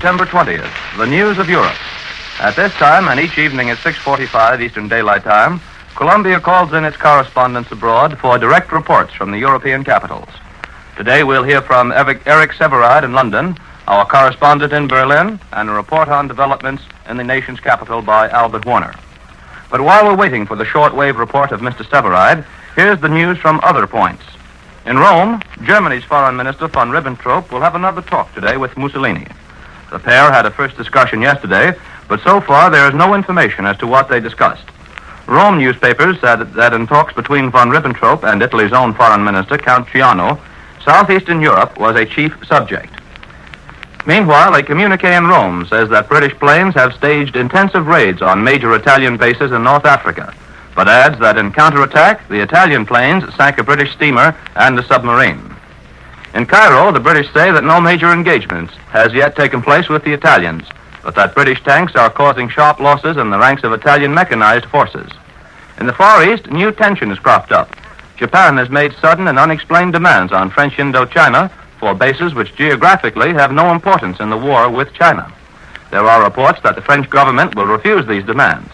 September 20th, the news of Europe. At this time, and each evening at 6:45 Eastern Daylight Time, Columbia calls in its correspondents abroad for direct reports from the European capitals. Today we'll hear from Eric Severide in London, our correspondent in Berlin, and a report on developments in the nation's capital by Albert Warner. But while we're waiting for the shortwave report of Mr. Severide, here's the news from other points. In Rome, Germany's Foreign Minister von Ribbentrop will have another talk today with Mussolini. The pair had a first discussion yesterday, but so far there is no information as to what they discussed. Rome newspapers said that in talks between von Ribbentrop and Italy's own Foreign Minister, Count Ciano, southeastern Europe was a chief subject. Meanwhile, a communique in Rome says that British planes have staged intensive raids on major Italian bases in North Africa, but adds that in counterattack, the Italian planes sank a British steamer and a submarine. In Cairo, the British say that no major engagement has yet taken place with the Italians, but that British tanks are causing sharp losses in the ranks of Italian mechanized forces. In the Far East, new tension has cropped up. Japan has made sudden and unexplained demands on French Indochina for bases which geographically have no importance in the war with China. There are reports that the French government will refuse these demands.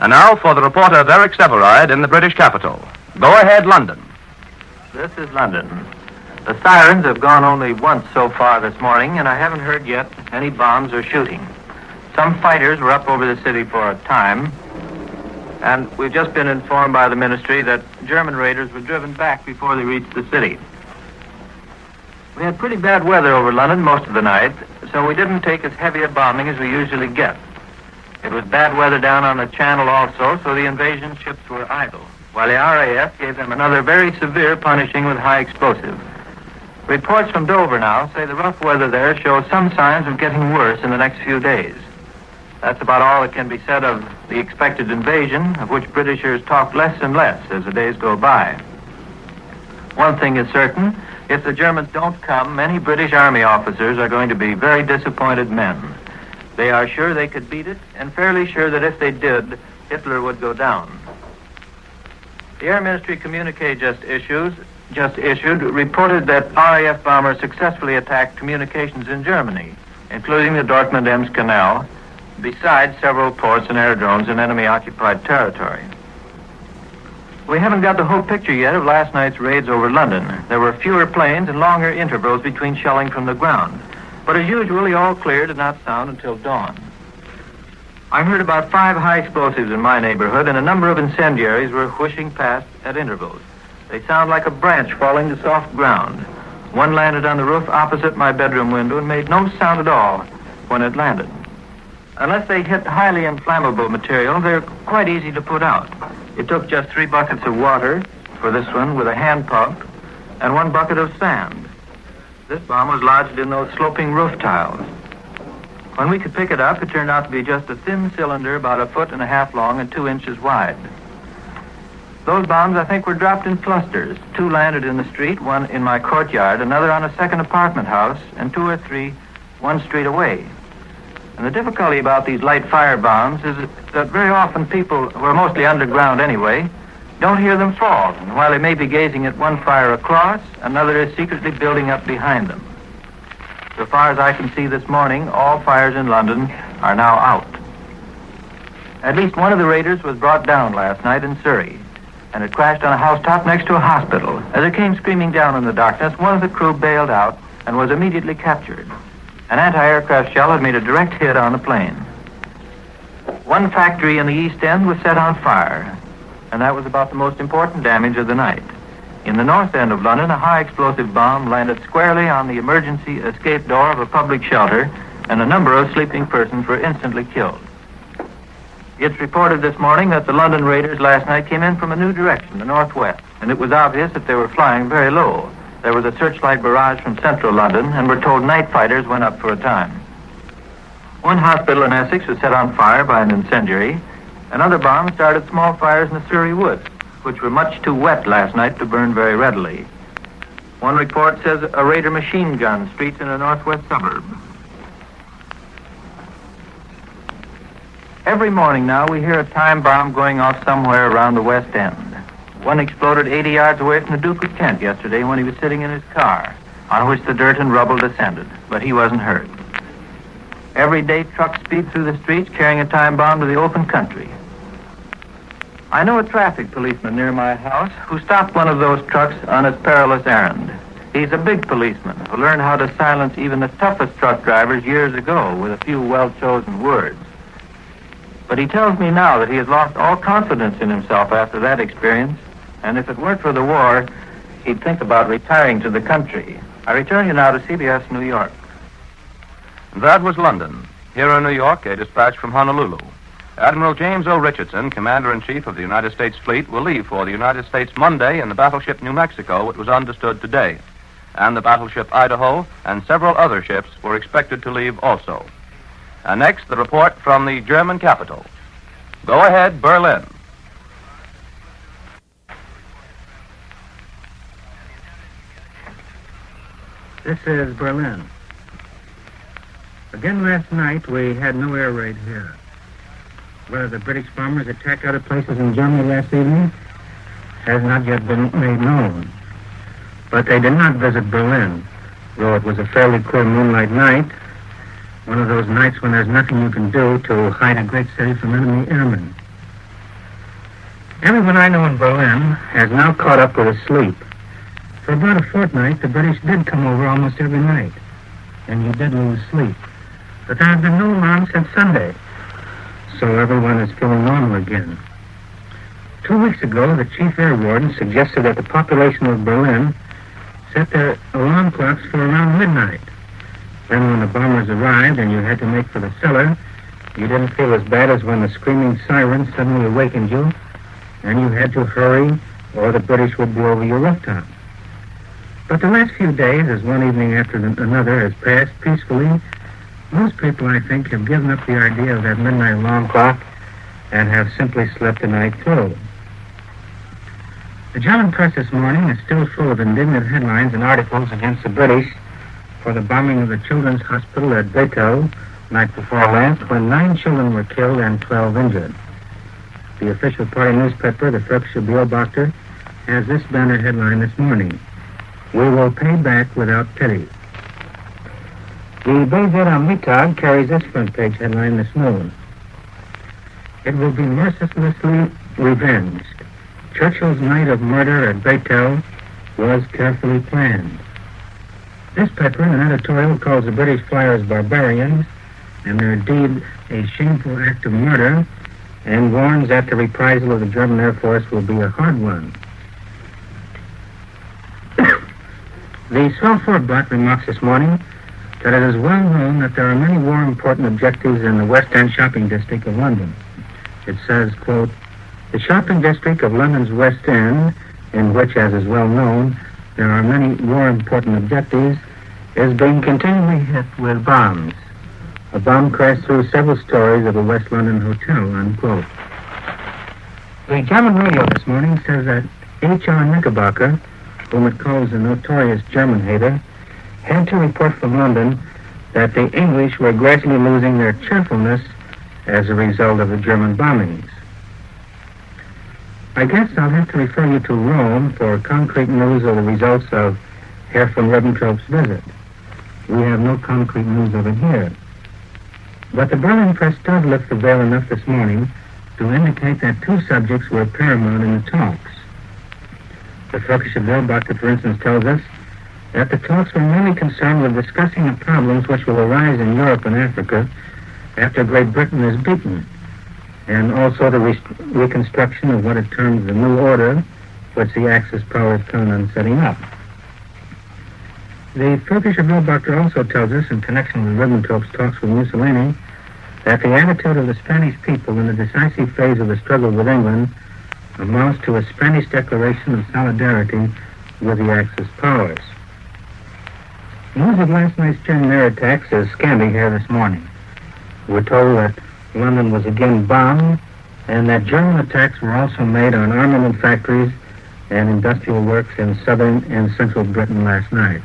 And now for the report of Eric Severide in the British capital. Go ahead, London. This is London. The sirens have gone only once so far this morning, and I haven't heard yet any bombs or shooting. Some fighters were up over the city for a time, and we've just been informed by the ministry that German raiders were driven back before they reached the city. We had pretty bad weather over London most of the night, so we didn't take as heavy a bombing as we usually get. It was bad weather down on the Channel also, so the invasion ships were idle, while the RAF gave them another very severe punishing with high explosive. Reports from Dover now say the rough weather there shows some signs of getting worse in the next few days. That's about all that can be said of the expected invasion, of which Britishers talk less and less as the days go by. One thing is certain. If the Germans don't come, many British Army officers are going to be very disappointed men. They are sure they could beat it, and fairly sure that if they did, Hitler would go down. The Air Ministry communique just issued reported that RAF bombers successfully attacked communications in Germany, including the Dortmund-Ems Canal, besides several ports and aerodromes in enemy-occupied territory. We haven't got the whole picture yet of last night's raids over London. There were fewer planes and longer intervals between shelling from the ground. But as usual, the all clear did not sound until dawn. I heard about 5 high explosives in my neighborhood, and a number of incendiaries were whooshing past at intervals. They sound like a branch falling to soft ground. One landed on the roof opposite my bedroom window and made no sound at all when it landed. Unless they hit highly inflammable material, they're quite easy to put out. It took just 3 buckets of water for this one with a hand pump and 1 bucket of sand. This bomb was lodged in those sloping roof tiles. When we could pick it up, it turned out to be just a thin cylinder about 1.5 feet long and 2 inches wide. Those bombs, I think, were dropped in clusters. 2 landed in the street, 1 in my courtyard, another on a second apartment house, and 2 or 3 1 street away. And the difficulty about these light fire bombs is that very often people, who are mostly underground anyway, don't hear them fall. And while they may be gazing at one fire across, another is secretly building up behind them. So far as I can see this morning, all fires in London are now out. At least one of the raiders was brought down last night in Surrey, and it crashed on a housetop next to a hospital. As it came screaming down in the darkness, one of the crew bailed out and was immediately captured. An anti-aircraft shell had made a direct hit on the plane. One factory in the East End was set on fire, and that was about the most important damage of the night. In the North End of London, a high explosive bomb landed squarely on the emergency escape door of a public shelter, and a number of sleeping persons were instantly killed. It's reported this morning that the London raiders last night came in from a new direction, the northwest, and it was obvious that they were flying very low. There was a searchlight barrage from central London, and we're told night fighters went up for a time. One hospital in Essex was set on fire by an incendiary. Another bomb started small fires in the Surrey woods, which were much too wet last night to burn very readily. One report says a raider machine gun streets in a northwest suburb. Every morning now we hear a time bomb going off somewhere around the West End. One exploded 80 yards away from the Duke of Kent yesterday when he was sitting in his car. on which the dirt and rubble descended, but he wasn't hurt. Every day, trucks speed through the streets carrying a time bomb to the open country. I know a traffic policeman near my house who stopped one of those trucks on its perilous errand. He's a big policeman who learned how to silence even the toughest truck drivers years ago with a few well-chosen words. But he tells me now that he has lost all confidence in himself after that experience, and if it weren't for the war, he'd think about retiring to the country. I return you now to CBS New York. That was London. Here in New York, a dispatch from Honolulu. Admiral James O. Richardson, Commander-in-Chief of the United States Fleet, will leave for the United States Monday in the battleship New Mexico, it was understood today. And the battleship Idaho and several other ships were expected to leave also. And next, the report from the German capital. Go ahead, Berlin. This is Berlin. Again last night, we had no air raid here. Whether the British bombers attacked other places in Germany last evening has not yet been made known. But they did not visit Berlin, though it was a fairly clear moonlight night, one of those nights when there's nothing you can do to hide a great city from enemy airmen. Everyone I know in Berlin has now caught up with his sleep. For about a fortnight, the British did come over almost every night, and you did lose sleep. But there have been no alarms since Sunday, so everyone is feeling normal again. 2 weeks ago, the chief air warden suggested that the population of Berlin set their alarm clocks for around midnight. Then when the bombers arrived and you had to make for the cellar, you didn't feel as bad as when the screaming sirens suddenly awakened you, and you had to hurry, or the British would be over your rooftop. But the last few days, as one evening after another has passed peacefully, most people, I think, have given up the idea of that midnight alarm clock and have simply slept the night through. The German press this morning is still full of indignant headlines and articles against the British for the bombing of the children's hospital at Bethel night before last, when 9 children were killed and 12 injured. The official party newspaper, the Völkische Beobachter, has this banner headline this morning: "We will pay back without pity." The Belgian Mittag carries this front page headline this noon: "It will be mercilessly revenged. Churchill's night of murder at Bethel was carefully planned." This paper, in an editorial, calls the British flyers barbarians and their deed a shameful act of murder, and warns that the reprisal of the German Air Force will be a hard one. The Svalbard remarks this morning that it is well known that there are many war-important objectives in the West End shopping district of London. It says, quote, "The shopping district of London's West End, in which, as is well known, there are many war-important objectives, is being continually hit with bombs. A bomb crashed through several stories of a West London hotel," unquote. The German radio this morning says that H.R. Knickerbocker, whom it calls a notorious German hater, had to report from London that the English were gradually losing their cheerfulness as a result of the German bombings. I guess I'll have to refer you to Rome for concrete news of the results of Herr von Ribbentrop's visit. We have no concrete news of it here. But the Berlin press does lift the veil enough this morning to indicate that 2 subjects were paramount in the talks. The Völkische Beobachter, for instance, tells us that the talks were mainly concerned with discussing the problems which will arise in Europe and Africa after Great Britain is beaten, and also the reconstruction of what it terms the new order, which the Axis powers plan on setting up. The Völkische Beobachter also tells us, in connection with Ribbentrop's talks with Mussolini, that the attitude of the Spanish people in the decisive phase of the struggle with England amounts to a Spanish declaration of solidarity with the Axis powers. News of last night's German air attacks is scanty here this morning. We're told that London was again bombed, and that German attacks were also made on armament factories and industrial works in southern and central Britain last night.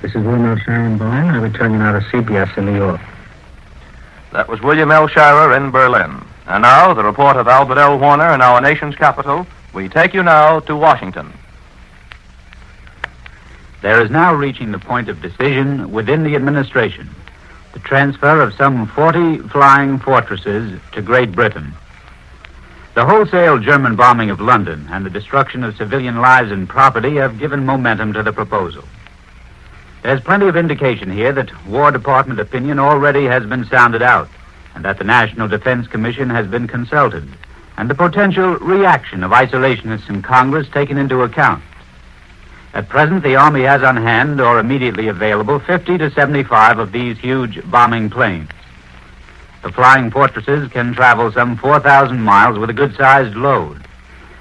This is William L. Shirer in Berlin. I return you now to CBS in New York. That was William L. Shirer in Berlin. And now, the report of Albert L. Warner in our nation's capital. We take you now to Washington. there is now reaching the point of decision within the administration, the transfer of some 40 flying fortresses to Great Britain. The wholesale German bombing of London and the destruction of civilian lives and property have given momentum to the proposal. There's plenty of indication here that War Department opinion already has been sounded out, and that the National Defense Commission has been consulted, and the potential reaction of isolationists in Congress taken into account. At present, the Army has on hand or immediately available 50 to 75 of these huge bombing planes. The flying fortresses can travel some 4,000 miles with a good-sized load.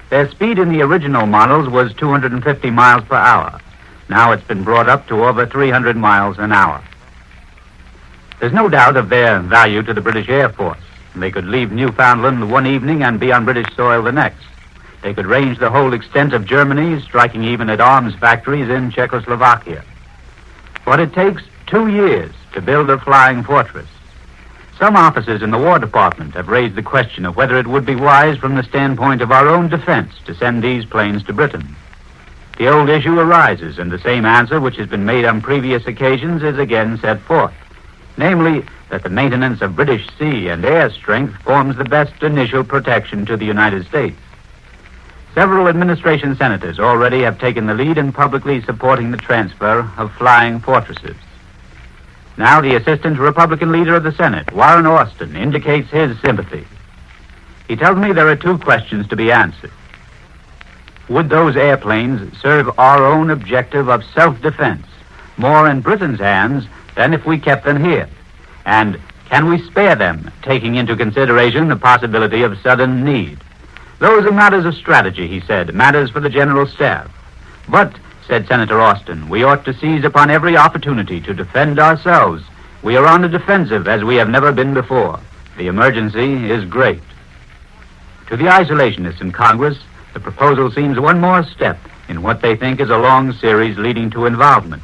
Their speed in the original models was 250 miles per hour. Now it's been brought up to over 300 miles an hour. There's no doubt of their value to the British Air Force. They could leave Newfoundland one evening and be on British soil the next. They could range the whole extent of Germany, striking even at arms factories in Czechoslovakia. But it takes 2 years to build a flying fortress. Some officers in the War Department have raised the question of whether it would be wise from the standpoint of our own defense to send these planes to Britain. The old issue arises, and the same answer which has been made on previous occasions is again set forth, namely that the maintenance of British sea and air strength forms the best initial protection to the United States. Several administration senators already have taken the lead in publicly supporting the transfer of flying fortresses. Now the Assistant Republican Leader of the Senate, Warren Austin, indicates his sympathy. He tells me there are 2 questions to be answered. Would those airplanes serve our own objective of self-defense more in Britain's hands than if we kept them here? And can we spare them, taking into consideration the possibility of sudden need? Those are matters of strategy, he said, matters for the General Staff. But, said Senator Austin, we ought to seize upon every opportunity to defend ourselves. We are on the defensive as we have never been before. The emergency is great. To the isolationists in Congress, the proposal seems one more step in what they think is a long series leading to involvement.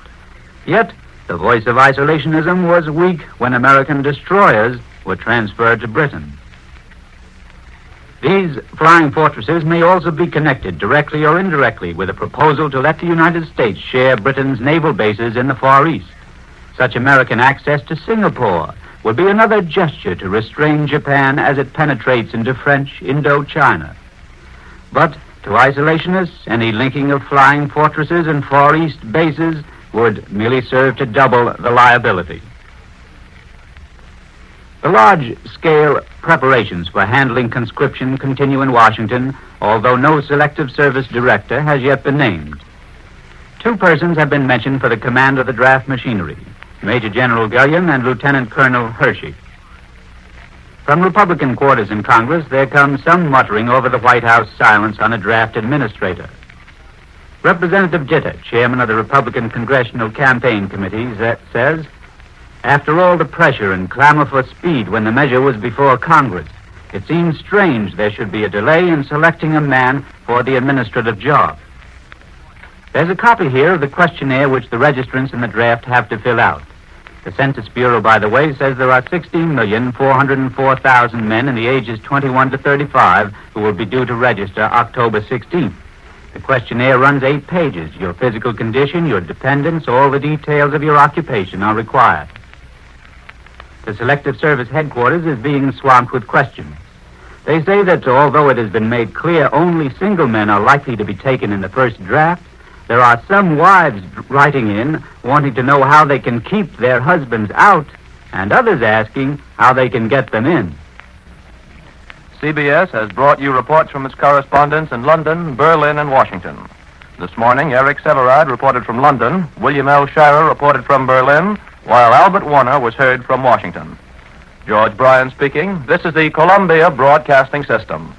Yet, the voice of isolationism was weak when American destroyers were transferred to Britain. These flying fortresses may also be connected directly or indirectly with a proposal to let the United States share Britain's naval bases in the Far East. Such American access to Singapore would be another gesture to restrain Japan as it penetrates into French Indochina. But to isolationists, any linking of flying fortresses and Far East bases would merely serve to double the liability. The large-scale preparations for handling conscription continue in Washington, although no selective service director has yet been named. 2 persons have been mentioned for the command of the draft machinery, Major General Gullion and Lieutenant Colonel Hershey. From Republican quarters in Congress, there comes some muttering over the White House silence on a draft administrator. Representative Jitter, chairman of the Republican Congressional Campaign Committee, says, after all the pressure and clamor for speed when the measure was before Congress, it seems strange there should be a delay in selecting a man for the administrative job. There's a copy here of the questionnaire which the registrants in the draft have to fill out. The Census Bureau, by the way, says there are 16,404,000 men in the ages 21 to 35 who will be due to register October 16th. The questionnaire runs 8 pages. Your physical condition, your dependents, all the details of your occupation are required. The Selective Service headquarters is being swamped with questions. They say that although it has been made clear only single men are likely to be taken in the first draft, there are some wives writing in wanting to know how they can keep their husbands out, and others asking how they can get them in. CBS has brought you reports from its correspondents in London, Berlin, and Washington. This morning, Eric Severide reported from London, William L. Shirer reported from Berlin, while Albert Warner was heard from Washington. George Bryan speaking. This is the Columbia Broadcasting System.